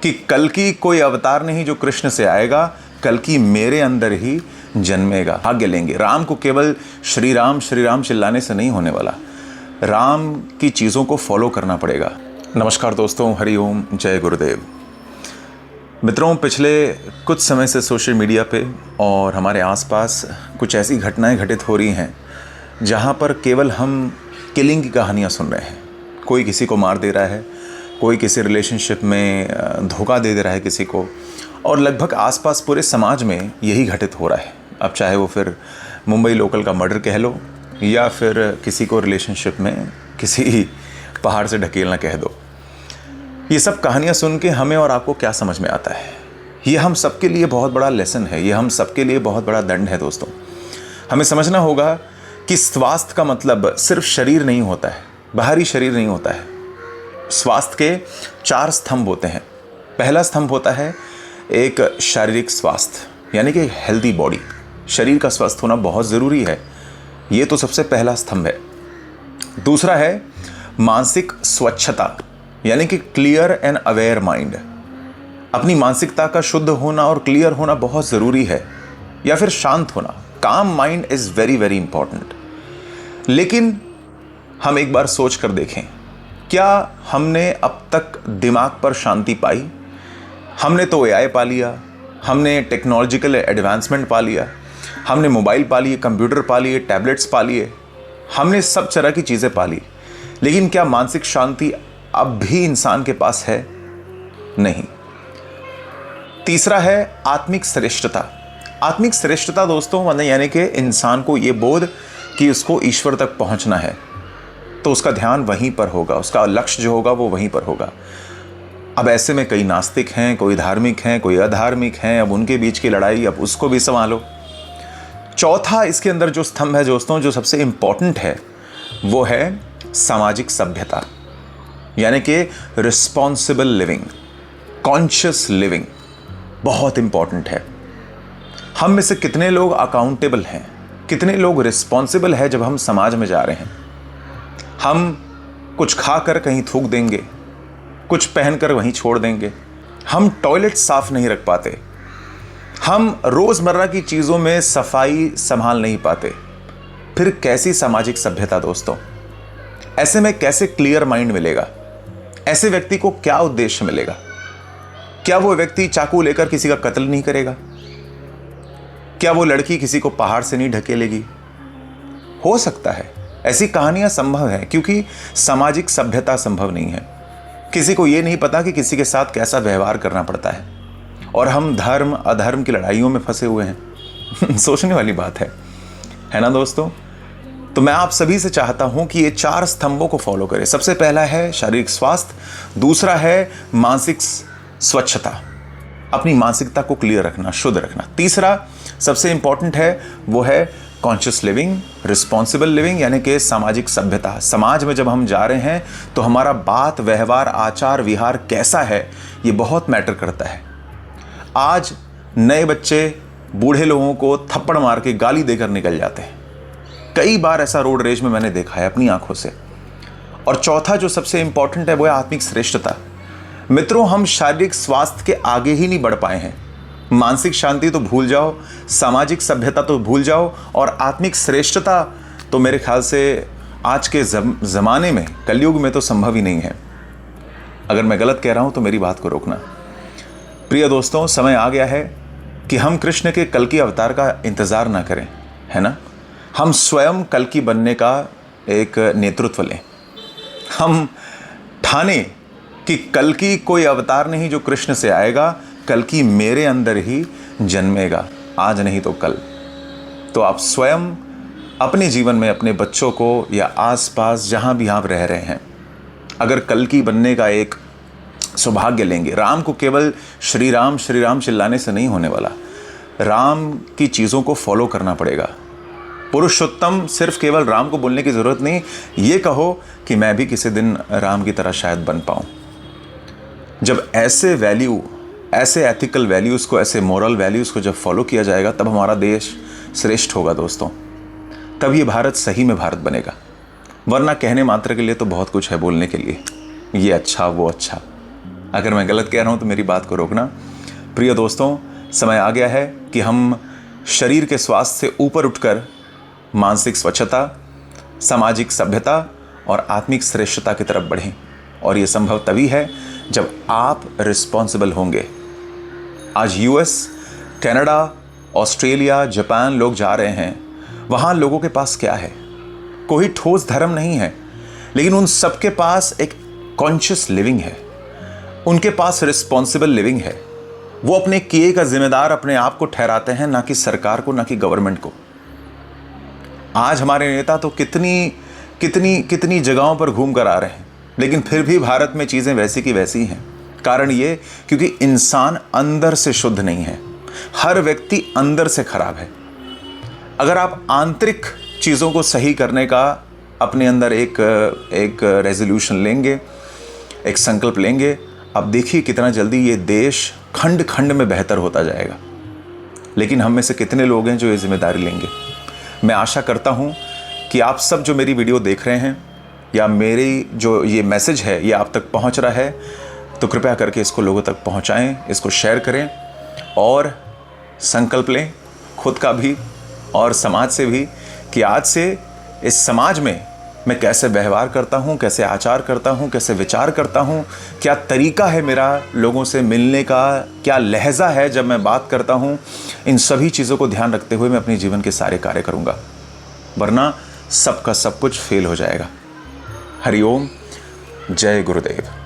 कि कल की कोई अवतार नहीं जो कृष्ण से आएगा, कल की मेरे अंदर ही जन्मेगा। भाग्य लेंगे। राम को केवल श्री राम चिल्लाने से नहीं होने वाला, राम की चीज़ों को फॉलो करना पड़ेगा। नमस्कार दोस्तों, हरि ओम, जय गुरुदेव। मित्रों, पिछले कुछ समय से सोशल मीडिया पे और हमारे आसपास कुछ ऐसी घटनाएं घटित हो रही हैं जहां पर केवल हम किलिंग की कहानियां सुन रहे हैं। कोई किसी को मार दे रहा है, कोई किसी रिलेशनशिप में धोखा दे रहा है किसी को, और लगभग आसपास पूरे समाज में यही घटित हो रहा है। अब चाहे वो फिर मुंबई लोकल का मर्डर कह लो या फिर किसी को रिलेशनशिप में किसी पहाड़ से ढकेलना कह दो। ये सब कहानियाँ सुन के हमें और आपको क्या समझ में आता है? ये हम सबके लिए बहुत बड़ा लेसन है, ये हम सबके लिए बहुत बड़ा दंड है। दोस्तों, हमें समझना होगा कि स्वास्थ्य का मतलब सिर्फ शरीर नहीं होता है, बाहरी शरीर नहीं होता है। स्वास्थ्य के 4 स्तंभ होते हैं। पहला स्तंभ होता है एक शारीरिक स्वास्थ्य, यानी कि हेल्दी बॉडी। शरीर का स्वस्थ होना बहुत ज़रूरी है, ये तो सबसे पहला स्तंभ है। दूसरा है मानसिक स्वच्छता, यानी कि क्लियर एंड अवेयर माइंड। अपनी मानसिकता का शुद्ध होना और क्लियर होना बहुत ज़रूरी है, या फिर शांत होना। काम mind is very very important. लेकिन हम एक बार सोच कर देखें, क्या हमने अब तक दिमाग पर शांति पाई? हमने तो एआई पा लिया, हमने टेक्नोलॉजिकल एडवांसमेंट पा लिया, हमने मोबाइल पा लिए, कंप्यूटर पा लिए, टैबलेट्स पा लिए, हमने सब तरह की चीज़ें पा ली, लेकिन क्या मानसिक शांति अब भी इंसान के पास है? नहीं। तीसरा है आत्मिक श्रेष्ठता। आत्मिक श्रेष्ठता दोस्तों मतलब यानी कि इंसान को ये बोध कि उसको ईश्वर तक पहुंचना है, तो उसका ध्यान वहीं पर होगा, उसका लक्ष्य जो होगा वो वहीं पर होगा। अब ऐसे में कई नास्तिक हैं, कोई धार्मिक हैं, कोई अधार्मिक हैं। अब उनके बीच की लड़ाई, अब उसको भी संभालो। चौथा इसके अंदर जो स्तंभ है दोस्तों, जो सबसे इंपॉर्टेंट है, वो है सामाजिक सभ्यता, यानी कि रिस्पॉन्सिबल लिविंग, कॉन्शियस लिविंग। बहुत इंपॉर्टेंट है। हम में से कितने लोग अकाउंटेबल हैं, कितने लोग रिस्पॉन्सिबल है जब हम समाज में जा रहे हैं? हम कुछ खाकर कहीं थूक देंगे, कुछ पहनकर वहीं छोड़ देंगे, हम टॉयलेट साफ नहीं रख पाते, हम रोजमर्रा की चीजों में सफाई संभाल नहीं पाते, फिर कैसी सामाजिक सभ्यता दोस्तों? ऐसे में कैसे क्लियर माइंड मिलेगा? ऐसे व्यक्ति को क्या उद्देश्य मिलेगा? क्या वो व्यक्ति चाकू लेकर किसी का कत्ल नहीं करेगा? क्या वो लड़की किसी को पहाड़ से नहीं ढकेलेगी? हो सकता है, ऐसी कहानियां संभव है, क्योंकि सामाजिक सभ्यता संभव नहीं है। किसी को ये नहीं पता कि किसी के साथ कैसा व्यवहार करना पड़ता है, और हम धर्म अधर्म की लड़ाइयों में फंसे हुए हैं। सोचने वाली बात है ना दोस्तों? तो मैं आप सभी से चाहता हूं कि ये 4 स्तंभों को फॉलो करें। सबसे पहला है शारीरिक स्वास्थ्य, दूसरा है मानसिक स्वच्छता, अपनी मानसिकता को क्लियर रखना, शुद्ध रखना। तीसरा सबसे इंपॉर्टेंट है, वो है कॉन्शियस लिविंग, रिस्पॉन्सिबल लिविंग, यानी कि सामाजिक सभ्यता। समाज में जब हम जा रहे हैं तो हमारा बात, व्यवहार, आचार विहार कैसा है, ये बहुत मैटर करता है। आज नए बच्चे बूढ़े लोगों को थप्पड़ मार के गाली देकर निकल जाते हैं। कई बार ऐसा रोड रेज में मैंने देखा है अपनी आंखों से। और चौथा जो सबसे इंपॉर्टेंट है, वो है आत्मिक श्रेष्ठता। मित्रों, हम शारीरिक स्वास्थ्य के आगे ही नहीं बढ़ पाए हैं। मानसिक शांति तो भूल जाओ, सामाजिक सभ्यता तो भूल जाओ, और आत्मिक श्रेष्ठता तो मेरे ख्याल से आज के ज़माने में, कलयुग में तो संभव ही नहीं है। अगर मैं गलत कह रहा हूं तो मेरी बात को रोकना। प्रिय दोस्तों, समय आ गया है कि हम कृष्ण के कल की अवतार का इंतज़ार ना करें, है ना? हम स्वयं कल की बनने का एक नेतृत्व लें। हम ठाने कि कल की कोई अवतार नहीं जो कृष्ण से आएगा, कल की मेरे अंदर ही जन्मेगा, आज नहीं तो कल। तो आप स्वयं अपने जीवन में अपने बच्चों को या आसपास जहां भी आप रह रहे हैं, अगर कल की बनने का एक सौभाग्य लेंगे, राम को केवल श्री राम चिल्लाने से नहीं होने वाला, राम की चीज़ों को फॉलो करना पड़ेगा। पुरुषोत्तम सिर्फ केवल राम को बोलने की ज़रूरत नहीं, ये कहो कि मैं भी किसी दिन राम की तरह शायद बन पाऊँ। जब ऐसे वैल्यू, ऐसे एथिकल वैल्यूज़ को, ऐसे मोरल वैल्यूज़ को जब फॉलो किया जाएगा, तब हमारा देश श्रेष्ठ होगा दोस्तों। तब ये भारत सही में भारत बनेगा। वरना कहने मात्र के लिए तो बहुत कुछ है बोलने के लिए, ये अच्छा वो अच्छा, अगर मैं गलत कह रहा हूँ तो मेरी बात को रोकना। प्रिय दोस्तों, समय आ गया है कि हम शरीर के स्वास्थ्य से ऊपर उठकर मानसिक स्वच्छता, सामाजिक सभ्यता और आत्मिक श्रेष्ठता की तरफ बढ़ें। और ये संभव तभी है जब आप रिस्पॉन्सिबल होंगे। आज यूएस, कनाडा, ऑस्ट्रेलिया, जापान लोग जा रहे हैं। वहाँ लोगों के पास क्या है? कोई ठोस धर्म नहीं है, लेकिन उन सबके पास एक कॉन्शियस लिविंग है। उनके पास रिस्पॉन्सिबल लिविंग है। वो अपने किए का जिम्मेदार अपने आप को ठहराते हैं, ना कि सरकार को, ना कि गवर्नमेंट को। आज हमारे नेता तो कितनी जगहों पर घूम कर आ रहे हैं, लेकिन फिर भी भारत में चीज़ें वैसी की वैसी हैं। कारण ये क्योंकि इंसान अंदर से शुद्ध नहीं है। हर व्यक्ति अंदर से खराब है। अगर आप आंतरिक चीज़ों को सही करने का अपने अंदर एक रेजोल्यूशन लेंगे, एक संकल्प लेंगे, अब देखिए कितना जल्दी ये देश खंड खंड में बेहतर होता जाएगा। लेकिन हम में से कितने लोग हैं जो ये जिम्मेदारी लेंगे? मैं आशा करता हूँ कि आप सब जो मेरी वीडियो देख रहे हैं या मेरी जो ये मैसेज है ये आप तक पहुँच रहा है, तो कृपया करके इसको लोगों तक पहुँचाएँ, इसको शेयर करें और संकल्प लें खुद का भी और समाज से भी कि आज से इस समाज में मैं कैसे व्यवहार करता हूँ, कैसे आचार करता हूँ, कैसे विचार करता हूँ, क्या तरीका है मेरा लोगों से मिलने का, क्या लहजा है जब मैं बात करता हूँ। इन सभी चीज़ों को ध्यान रखते हुए मैं अपने जीवन के सारे कार्य करूँगा, वरना सबका सब कुछ फेल हो जाएगा। हरिओम, जय गुरुदेव।